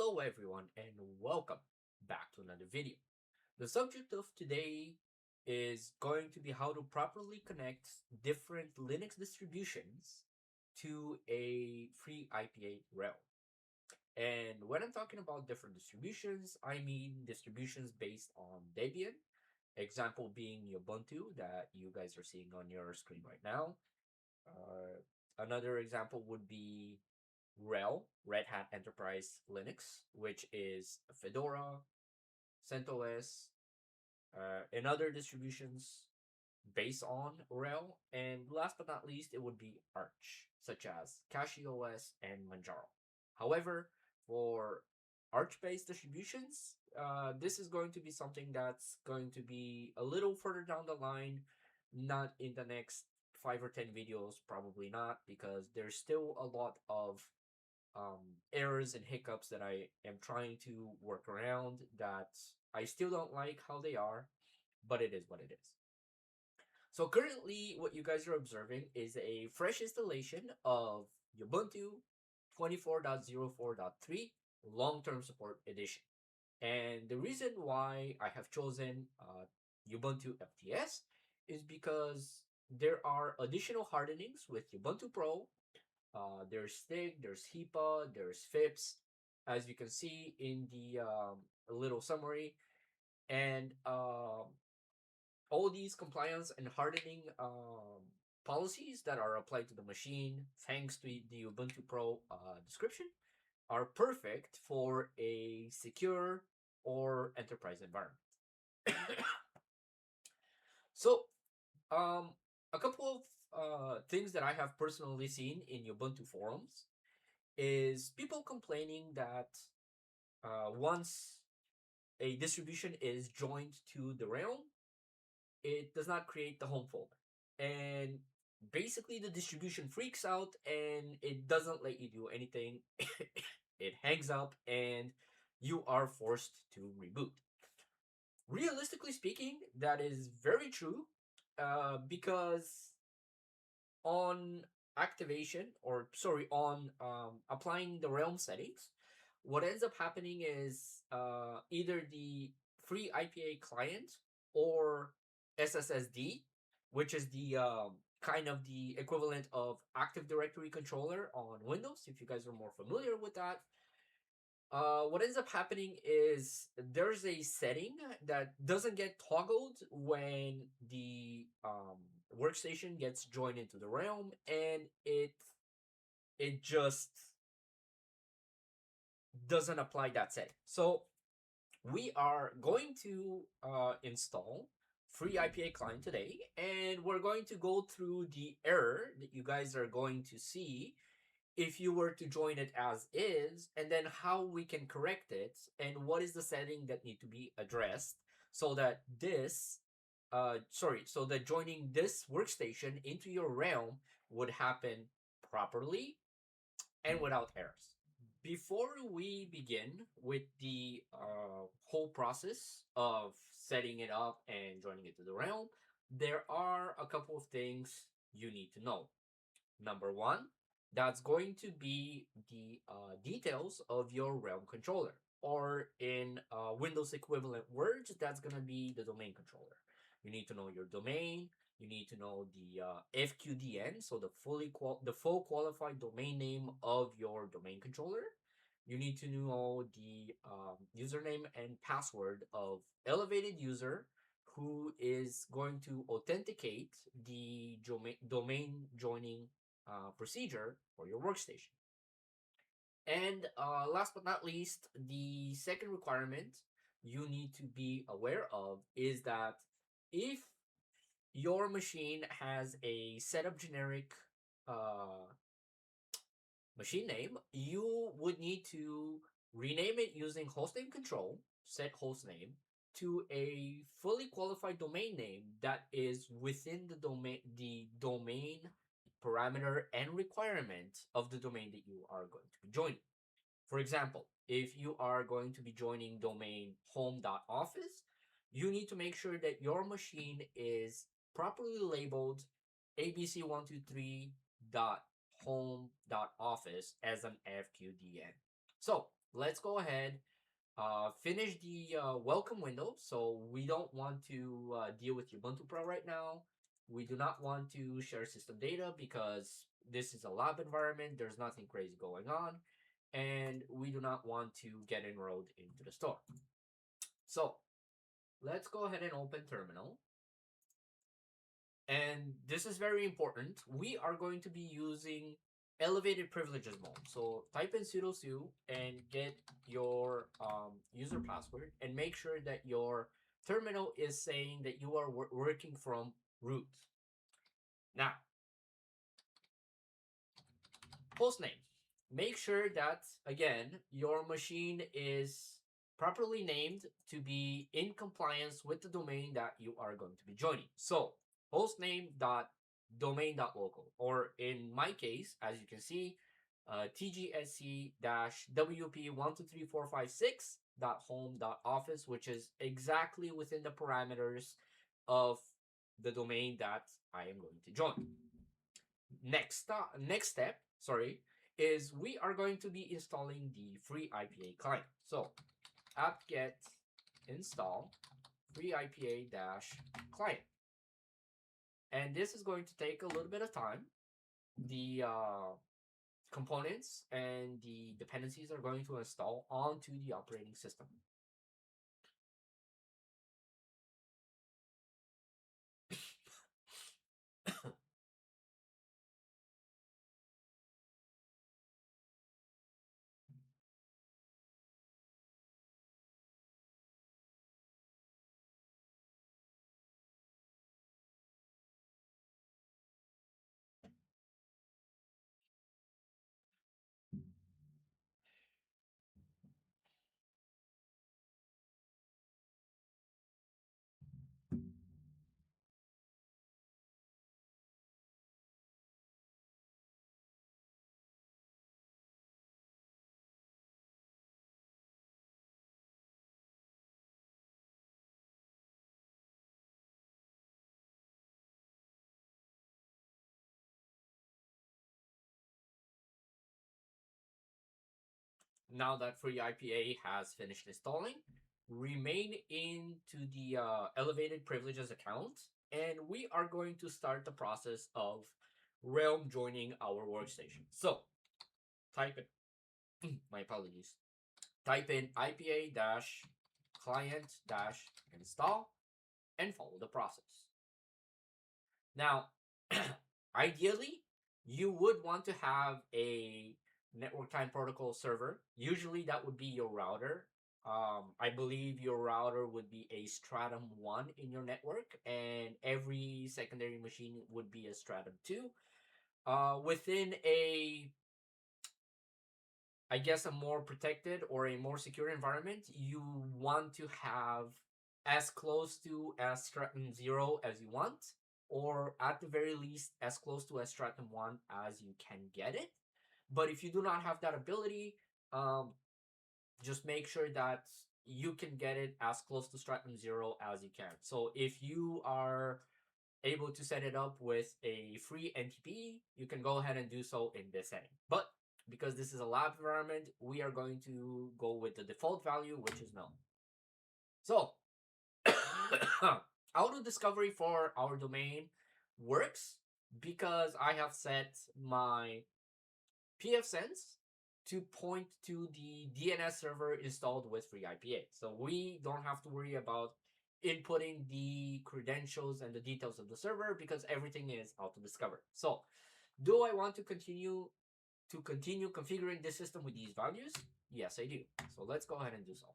Hello everyone and welcome back to another video. The subject of today is going to be how to properly connect different Linux distributions to a free IPA realm. And when I'm talking about different distributions, I mean distributions based on Debian, example being Ubuntu that you guys are seeing on your screen right now. Another example would be RHEL, Red Hat Enterprise Linux, which is Fedora, CentOS, and other distributions based on RHEL. And last but not least, it would be Arch, such as CachyOS and Manjaro. However, for Arch-based distributions, this is going to be something that's going to be a little further down the line, not in the next 5 or 10 videos, probably not, because there's still a lot of errors and hiccups that I am trying to work around that I still don't like how they are, but it is what it is. So currently, what you guys are observing is a fresh installation of Ubuntu 24.04.3 Long-Term Support Edition. And the reason why I have chosen Ubuntu FTS is because there are additional hardenings with Ubuntu Pro. There's STIG, there's HIPAA, there's FIPS, as you can see in the little summary. And all these compliance and hardening policies that are applied to the machine, thanks to the Ubuntu Pro description, are perfect for a secure or enterprise environment. So, a couple of things that I have personally seen in Ubuntu forums is people complaining that once a distribution is joined to the realm, it does not create the home folder. And basically, the distribution freaks out and it doesn't let you do anything. It hangs up and you are forced to reboot. Realistically speaking, that is very true because on activation, or sorry, on applying the realm settings, what ends up happening is either the FreeIPA client or SSSD, which is the kind of the equivalent of Active Directory controller on Windows, if you guys are more familiar with that. What ends up happening is there's a setting that doesn't get toggled when the workstation gets joined into the realm, and it just doesn't apply that setting. So we are going to install FreeIPA client today, and we're going to go through the error that you guys are going to see if you were to join it as is, and then how we can correct it, and what is the setting that need to be addressed so that so that joining this workstation into your realm would happen properly and without errors. Before we begin with the whole process of setting it up and joining it to the realm, there are a couple of things you need to know. Number one, that's going to be the details of your realm controller, or in Windows equivalent words, that's going to be the domain controller. You need to know your domain. You need to know the FQDN, so the full qualified domain name of your domain controller. You need to know the username and password of elevated user, who is going to authenticate the domain joining procedure for your workstation. And last but not least, the second requirement you need to be aware of is that if your machine has a setup generic machine name, you would need to rename it using hostname control, set hostname, to a fully qualified domain name that is within the domain parameter and requirement of the domain that you are going to be joining. For example, if you are going to be joining domain home.office, you need to make sure that your machine is properly labeled abc123.home.office as an FQDN. So let's go ahead, finish the welcome window. So we don't want to deal with Ubuntu Pro right now. We do not want to share system data because this is a lab environment. There's nothing crazy going on. And we do not want to get enrolled into the store. So let's go ahead and open terminal. And this is very important. We are going to be using elevated privileges mode. So type in sudo su and get your user password and make sure that your terminal is saying that you are working from root. Now, hostname. Make sure that, again, your machine is properly named to be in compliance with the domain that you are going to be joining. So hostname.domain.local, or in my case, as you can see, tgsc-wp123456.home.office, which is exactly within the parameters of the domain that I am going to join. Next step, is we are going to be installing the FreeIPA client. So apt-get install FreeIPA-client. And this is going to take a little bit of time. The components and the dependencies are going to install onto the operating system. Now that FreeIPA has finished installing, remain into the elevated privileges account, and we are going to start the process of Realm joining our workstation. So type in, my apologies, type in IPA-client-install and follow the process. Now, ideally, you would want to have a network time protocol server. Usually, that would be your router. I believe your router would be a Stratum 1 in your network, and every secondary machine would be a Stratum 2. Within I guess, a more protected or a more secure environment, you want to have as close to as Stratum 0 as you want, or at the very least, as close to as Stratum 1 as you can get it. But if you do not have that ability, just make sure that you can get it as close to Stratum 0 as you can. So if you are able to set it up with a free NTP, you can go ahead and do so in this setting. But because this is a lab environment, we are going to go with the default value, which is null. So auto discovery for our domain works because I have set my pfSense to point to the DNS server installed with FreeIPA. So we don't have to worry about inputting the credentials and the details of the server because everything is auto-discovered. So do I want to continue configuring this system with these values? Yes, I do. So let's go ahead and do so.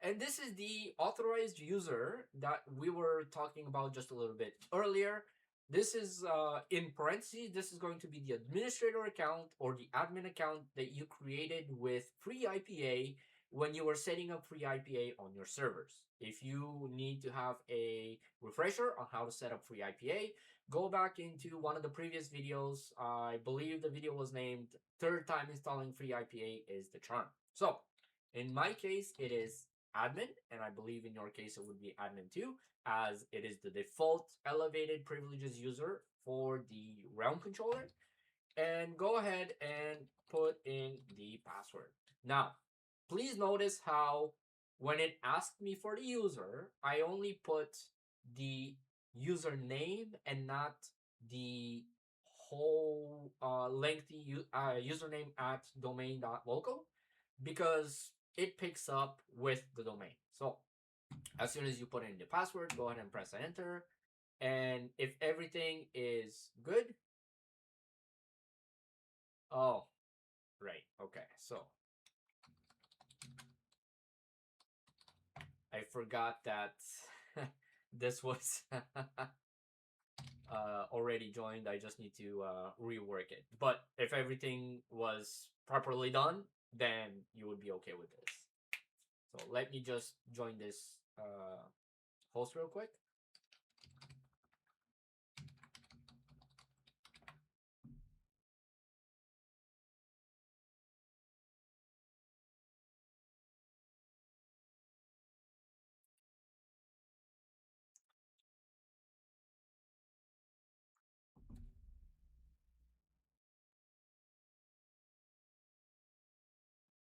And this is the authorized user that we were talking about just a little bit earlier. This is in parentheses, this is going to be the administrator account or the admin account that you created with FreeIPA when you were setting up FreeIPA on your servers. If you need to have a refresher on how to set up FreeIPA, go back into one of the previous videos. I believe the video was named Third Time Installing FreeIPA is the Charm. So in my case, it is admin, and I believe in your case it would be admin 2, as it is the default elevated privileges user for the realm controller. And go ahead and put in the password. Now, please notice how when it asked me for the user, I only put the username and not the whole lengthy username at domain.local, because it picks up with the domain. So as soon as you put in the password, go ahead and press enter. And if everything is good, oh, right, okay, so I forgot that this was already joined. I just need to rework it. But if everything was properly done, then you would be okay with this. So let me just join this host real quick.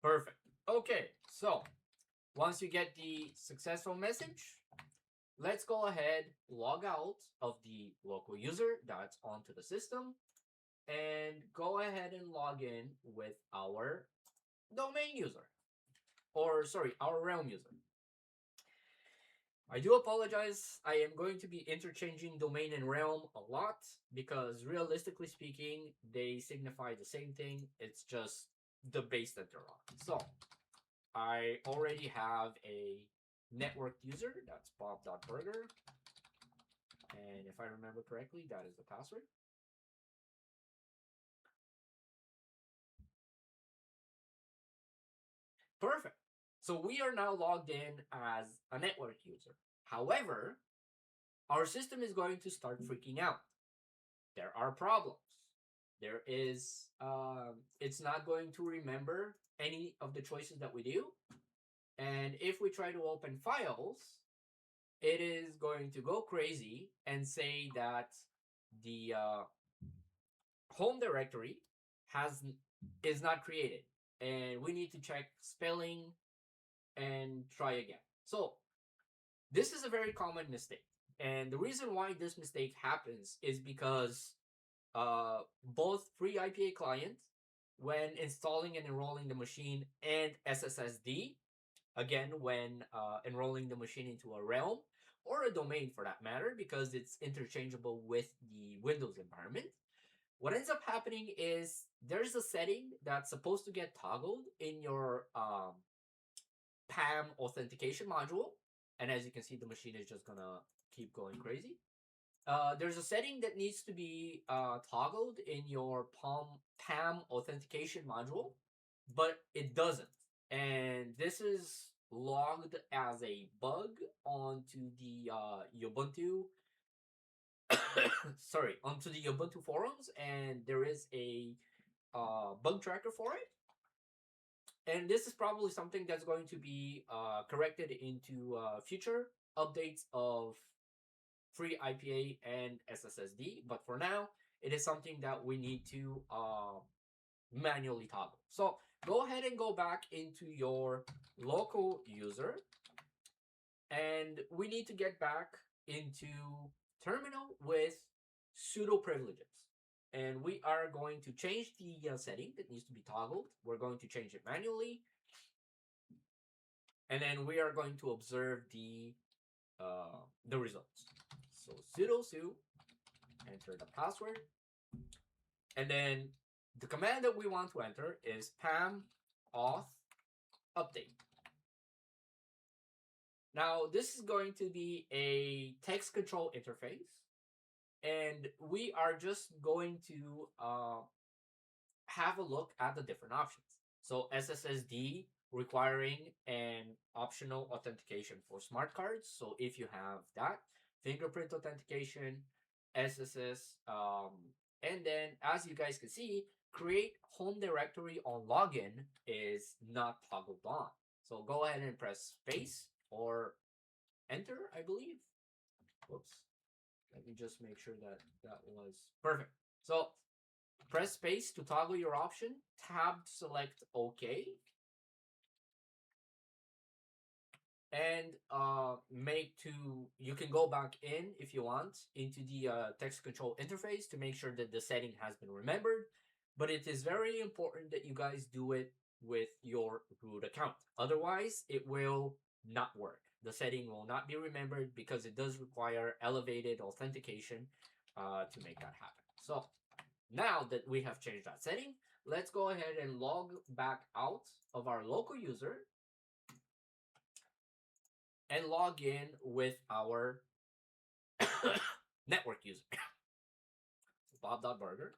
Perfect. Okay, so once you get the successful message, let's go ahead, log out of the local user that's onto the system, and go ahead and log in with our domain user. Or, sorry, our realm user. I do apologize. I am going to be interchanging domain and realm a lot because, realistically speaking, they signify the same thing. It's just the base that they're on. So, I already have a networked user. That's bob.burger. And if I remember correctly, that is the password. Perfect. So we are now logged in as a network user. However, our system is going to start freaking out. There are problems. There is, it's not going to remember any of the choices that we do. And if we try to open files, it is going to go crazy and say that the home directory is not created, and we need to check spelling and try again. So this is a very common mistake, and the reason why this mistake happens is because both FreeIPA client, when installing and enrolling the machine, and SSSD, again when enrolling the machine into a realm or a domain for that matter, because it's interchangeable with the Windows environment. What ends up happening is there's a setting that's supposed to get toggled in your PAM authentication module. And as you can see, the machine is just gonna keep going crazy. There's a setting that needs to be toggled in your PAM authentication module, but it doesn't. And this is logged as a bug onto the Ubuntu sorry, onto the Ubuntu forums, and there is a bug tracker for it. And this is probably something that's going to be corrected into future updates of FreeIPA and SSSD. But for now, it is something that we need to manually toggle. So go ahead and go back into your local user, and we need to get back into terminal with sudo privileges. And we are going to change the setting that needs to be toggled. We're going to change it manually. And then we are going to observe the results. So sudo su, enter the password. And then the command that we want to enter is pam auth update. Now, this is going to be a text control interface, and we are just going to have a look at the different options. So SSSD requiring an optional authentication for smart cards. So if you have that, fingerprint authentication, SSS, and then as you guys can see, create home directory on login is not toggled on. So go ahead and press space or enter, I believe. Whoops. Let me just make sure that that was perfect. So press space to toggle your option, tab to select OK, and you can go back in if you want into the text control interface to make sure that the setting has been remembered. But it is very important that you guys do it with your root account. Otherwise, it will not work. The setting will not be remembered because it does require elevated authentication to make that happen. So now that we have changed that setting, let's go ahead and log back out of our local user and log in with our network user. Bob.burger.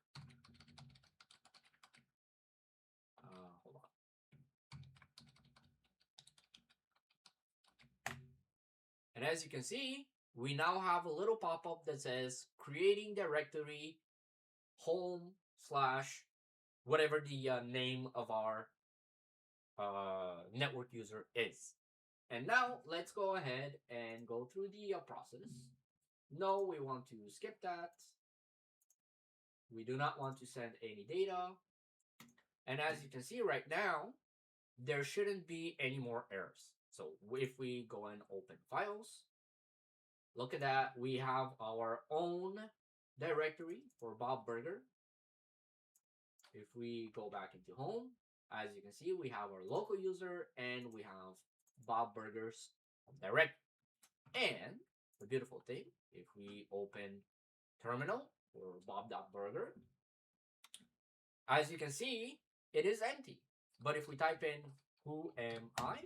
Hold on. And as you can see, we now have a little pop-up that says creating directory home slash whatever the name of our network user is. And now let's go ahead and go through the process. No, we want to skip that. We do not want to send any data. And as you can see right now, there shouldn't be any more errors. So if we go and open files, look at that. We have our own directory for Bob Burger. If we go back into home, as you can see, we have our local user and we have Bob Burger's directory. And the beautiful thing, if we open terminal for Bob.burger, as you can see, it is empty. But if we type in who am I,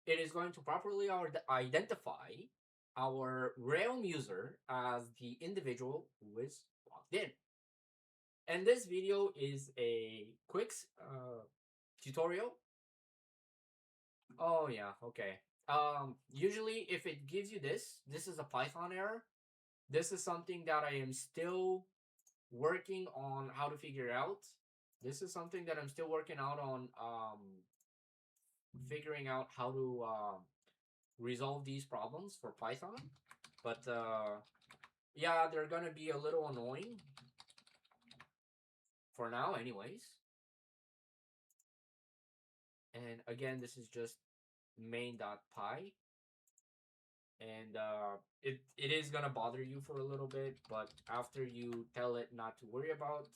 it is going to properly identify our realm user as the individual who is logged in. And this video is a quick tutorial. Oh yeah, okay. Usually if it gives you this is a Python error. This is something that I am still working on how to figure out. This is something that I'm still working out on figuring out how to resolve these problems for Python. But yeah, they're gonna be a little annoying for now anyways. And again, this is just main.py. And it is gonna bother you for a little bit, but after you tell it not to worry about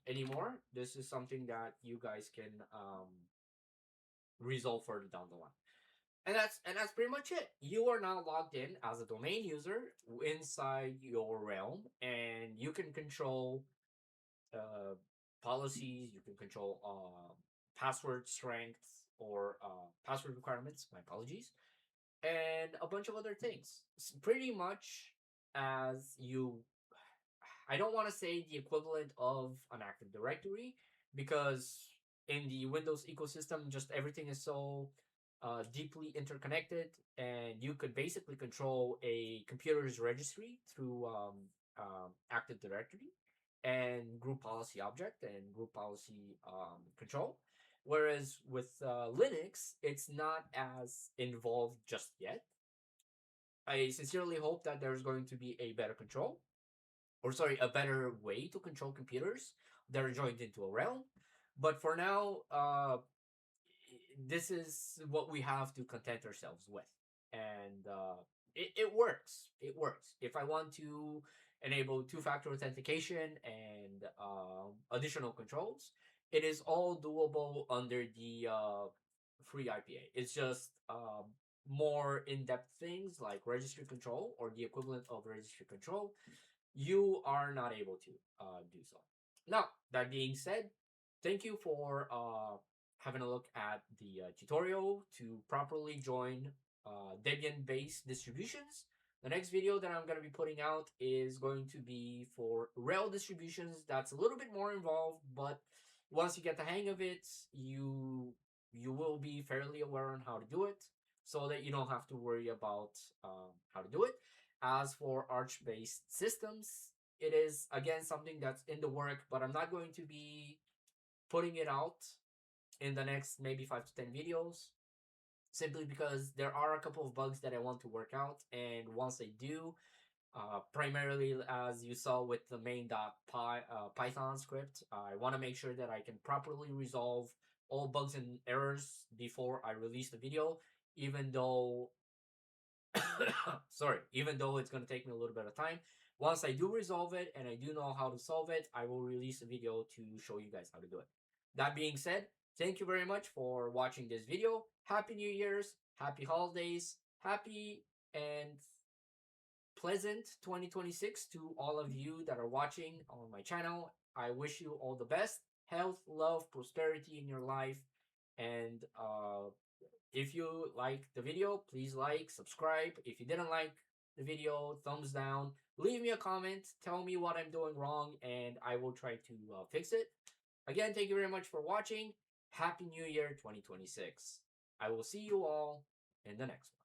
anymore, this is something that you guys can resolve further down the line. And that's pretty much it. You are now logged in as a domain user inside your realm, and you can control policies. You can control password strength or password requirements. My apologies, and a bunch of other things. It's pretty much as you. I don't want to say the equivalent of an Active Directory because in the Windows ecosystem, just everything is so deeply interconnected, and you could basically control a computer's registry through Active Directory and group policy object and group policy control. Whereas with Linux, it's not as involved just yet. I sincerely hope that there's going to be a better control, or sorry, a better way to control computers that are joined into a realm. But for now, this is what we have to content ourselves with, and it works. It works. If I want to enable two-factor authentication and additional controls, it is all doable under the FreeIPA. It's just more in-depth things like registry control or the equivalent of registry control. You are not able to do so. Now, that being said, thank you for having a look at the tutorial to properly join Debian Based Distributions. The next video that I'm going to be putting out is going to be for RHEL distributions. That's a little bit more involved, but once you get the hang of it, you will be fairly aware on how to do it, so that you don't have to worry about how to do it. As for Arch-based systems, it is again something that's in the work, but I'm not going to be putting it out in the next maybe 5 to 10 videos, simply because there are a couple of bugs that I want to work out. And once I do, primarily as you saw with the main.py Python script, I want to make sure that I can properly resolve all bugs and errors before I release the video, even though sorry, even though it's going to take me a little bit of time. Once I do resolve it and I do know how to solve it, I will release a video to show you guys how to do it. That being said, thank you very much for watching this video. Happy New Year's, happy holidays, happy and pleasant 2026 to all of you that are watching on my channel. I wish you all the best, health, love, prosperity in your life. And if you like the video, please like, subscribe. If you didn't like the video, thumbs down. Leave me a comment. Tell me what I'm doing wrong, and I will try to fix it. Again, thank you very much for watching. Happy New Year 2026. I will see you all in the next one.